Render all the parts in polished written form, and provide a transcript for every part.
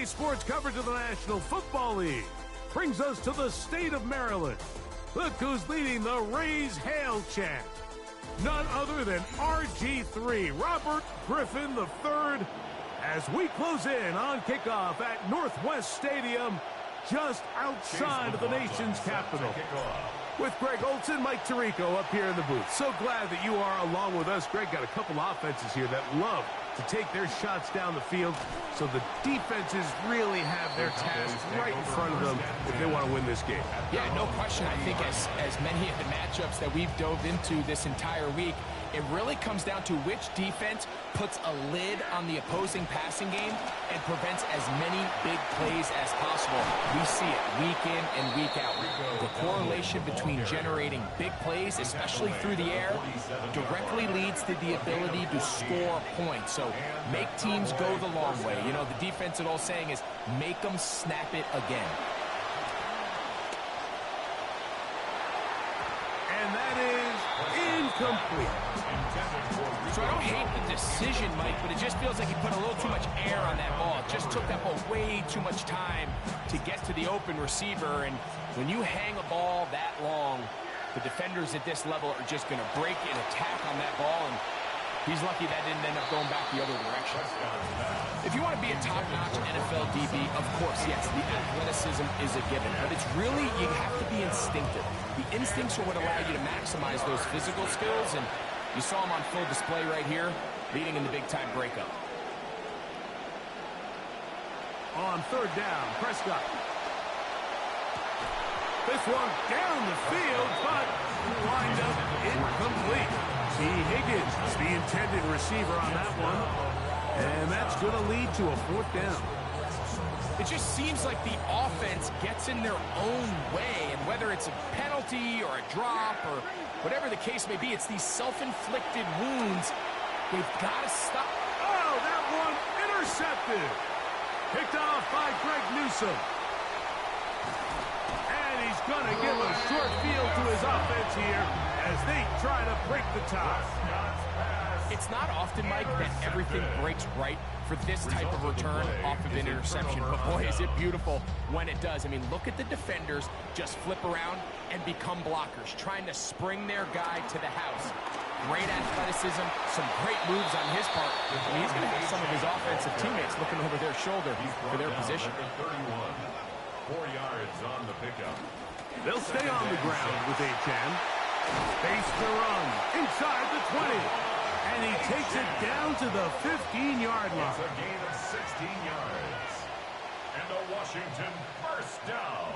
Today's sports coverage of the National Football League brings us to the state of Maryland. Look who's leading the Raise Hail chant. None other than RG3, Robert Griffin III, as we close in on kickoff at Northwest Stadium, just outside of the nation's capital. With Greg Olson, Mike Tirico up here in the booth. So glad that you are along with us. Greg got a couple offenses here that love to take their shots down the field, so the defenses really have their task right in front of them if they want to win this game. Yeah, no question. I think as many of the matchups that we've dove into this entire week, it really comes down to which defense puts a lid on the opposing passing game and prevents as many big plays as possible. We see it week in and week out. The correlation between generating big plays, especially through the air, directly leads to the ability to score points. So make teams go the long way. You know, the defensive old saying is make them snap it again. And that is incomplete. So I don't hate the decision, Mike, but it just feels like he put a little too much air on that ball. It just took that ball way too much time to get to the open receiver. And when you hang a ball that long, the defenders at this level are just going to break and attack on that ball. And he's lucky that didn't end up going back the other direction. If you want to be a top-notch NFL DB, of course, yes, the athleticism is a given. But it's really, you have to be instinctive. The instincts are what allow you to maximize those physical skills. And you saw him on full display right here, leading in the big-time breakup. On third down, Prescott. This one down the field, but lined up incomplete. T. Higgins is the intended receiver on that one, and that's going to lead to a fourth down. It just seems like the offense gets in their own way, and whether it's a penalty or a drop or whatever the case may be, it's these self-inflicted wounds. They've got to stop. Oh, that one intercepted. Picked off by Greg Newsome. And he's going to give a short field to his offense here as they try to break the tie. It's not often, Mike, that everything breaks right for this type of return off of an interception. But boy, is it beautiful when it does. I mean, look at the defenders just flip around and become blockers, trying to spring their guy to the house. Great athleticism, some great moves on his part. I mean, he's going to have some of his offensive teammates looking over their shoulder for their position. 4 yards on the pickup. They'll stay on the ground with Achane. Face the run inside the 20. And he takes it down to the 15-yard line. It's a gain of 16 yards. And a Washington first down.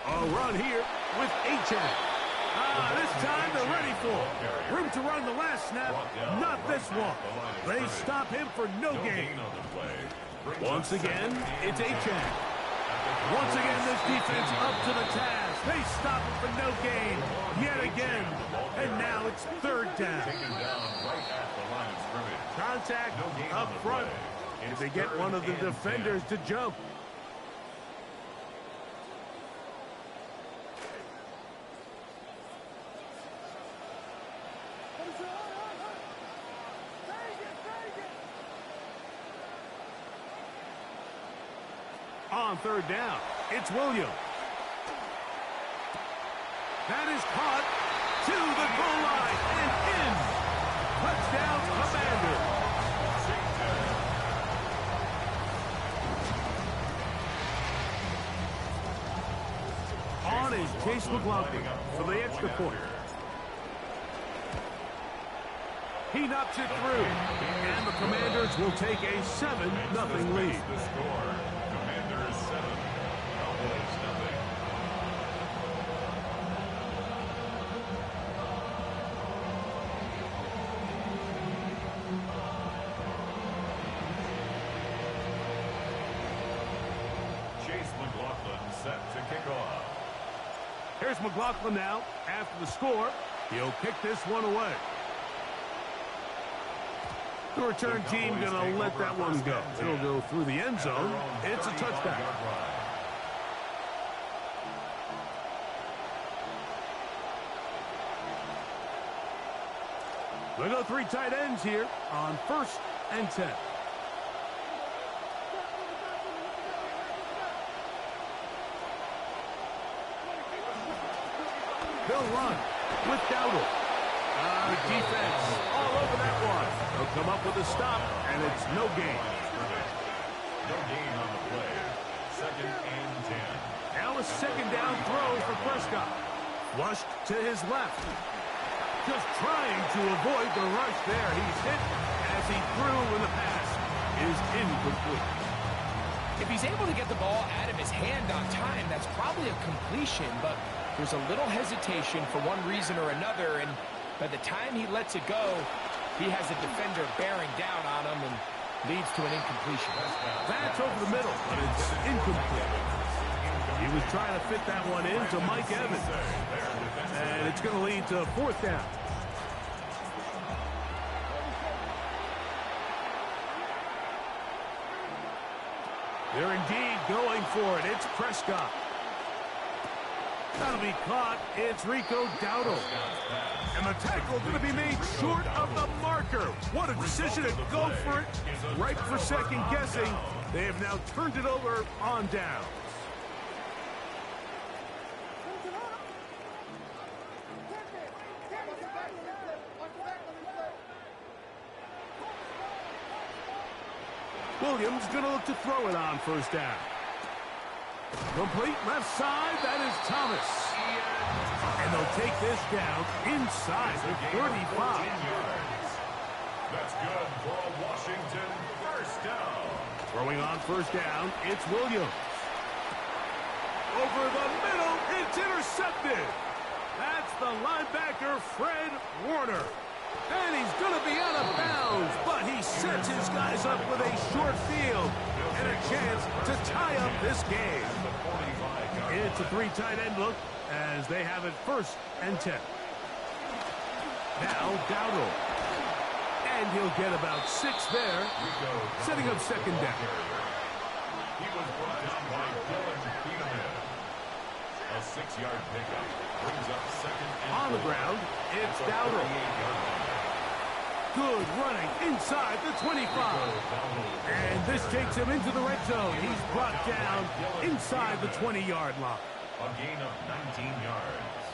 A run here with Achane. This time they're ready for it. Room to run the last snap, not this one. They stop him for no gain. Once again, it's Achane. Once again, this defense up to the task. They stop him for no gain yet again. And now it's third down. Contact up front. If they get one of the defenders to jump. On third down, it's Williams. That is caught to the goal line and in. Touchdown, Commander. On is Chase McLaughlin for the extra point. He knocks it through, and the Commanders will take a 7-0 lead. Commanders 7, Cowboys nothing. Chase McLaughlin set to kick off. Here's McLaughlin now. After the score, he'll kick this one away. The return team going to let that one go. It'll go through the end zone. It's a touchdown. They go 3 tight ends here on 1st and 10. He'll run with Dowdle. Defense all over that one. They'll come up with a stop, and it's no gain. No gain on the play. 2nd and 10. Now a second down throw for Prescott. Flushed to his left. Just trying to avoid the rush there. He's hit as he threw when the pass is incomplete. If he's able to get the ball out of his hand on time, that's probably a completion, but there's a little hesitation for one reason or another, and by the time he lets it go, he has a defender bearing down on him and leads to an incompletion. That's over the middle, but it's incomplete. He was trying to fit that one in to Mike Evans, and it's going to lead to 4th down. They're indeed going for it. It's Prescott. That'll be caught. It's Rico Dowdle. And the tackle going to be made short of the marker. What a decision to go for it. Right for second guessing. They have now turned it over on down. Williams going to look to throw it on 1st down. Complete left side, that is Thomas. And they'll take this down inside the 35. That's good for a Washington 1st down. Throwing on 1st down, it's Williams. Over the middle, it's intercepted. That's the linebacker, Fred Warner. And he's going to be out of bounds, but he sets his guys up with a short field and a chance to tie up this game. It's a 3 tight end look as they have it 1st and 10. Now Dowdle. And he'll get about 6 there, setting up 2nd down. He was brought down by Dylan Peterman. A 6-yard pickup brings up 2nd and 4. On the ground, it's Dowdle. Good running inside the 25. And this takes him into the red zone. He's brought down inside the 20-yard line. A gain of 19 yards.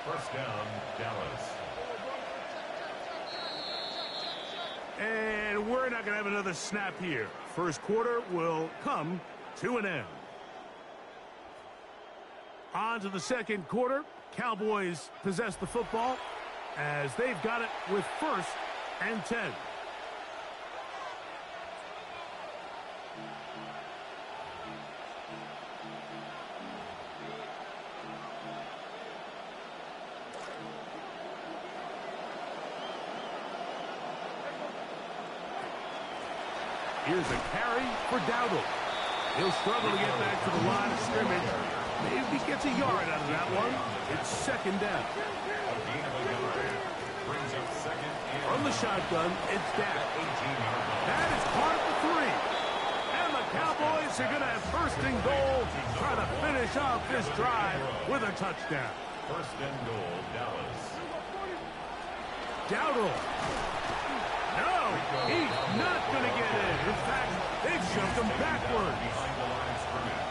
1st down, Dallas. And we're not going to have another snap here. 1st quarter will come to an end. On to the 2nd quarter. Cowboys possess the football as they've got it with 1st and 10. Here's a carry for Dowdle. He'll struggle to get back to the line of scrimmage. Maybe he gets a yard out of that one. It's 2nd down. From the shotgun, it's down. That is caught at the 3. And the Cowboys are going to have 1st and goal, trying to finish off this drive with a touchdown. 1st and goal, Dallas. Dowdle. No, he's not going to get in. In fact, they've shoved him backwards. Behind the line of scrimmage.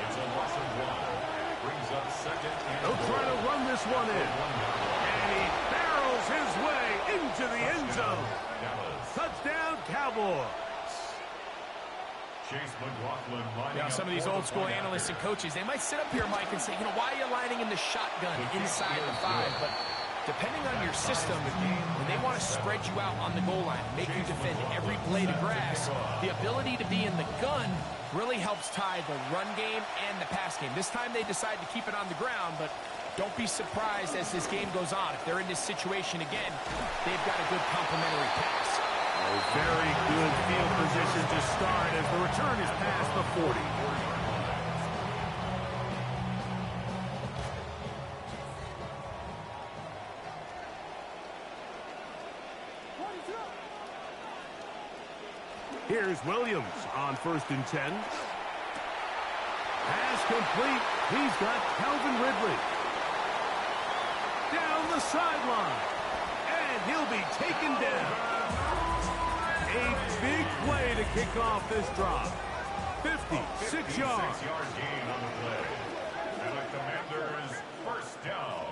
It's a loss of 1. Brings up 2nd and They'll try to run this one in. And he barrels his way into the end zone. Touchdown, Cowboys. Chase McLaughlin lining Now, some of these old school analysts and coaches, they might sit up here, Mike, and say, why are you lining in the shotgun inside the 5? But depending on your system, when they want to spread you out on the goal line, make you defend every blade of grass, the ability to be in the gun really helps tie the run game and the pass game. This time they decide to keep it on the ground, but don't be surprised as this game goes on. If they're in this situation again, they've got a good complementary pass. A very good field position to start as the return is past the 40. Here's Williams on 1st and 10. Pass complete. He's got Calvin Ridley. Down the sideline. And he'll be taken down. A big play to kick off this drive. 56 yards. 56-yard gain on the play. And the Commanders 1st down.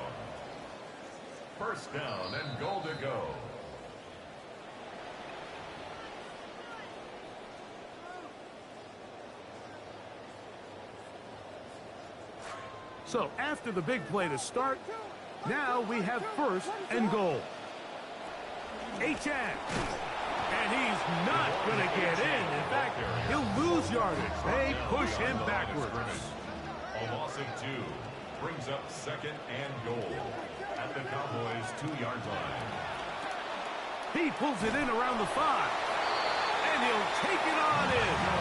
First down and goal to go. So after the big play to start, now we have first and goal. A chance. And he's not going to get in. In fact, he'll lose yardage. They push him backwards. A loss of 2 brings up second and goal at the Cowboys' 2-yard line. He pulls it in around the 5. And he'll take it on in.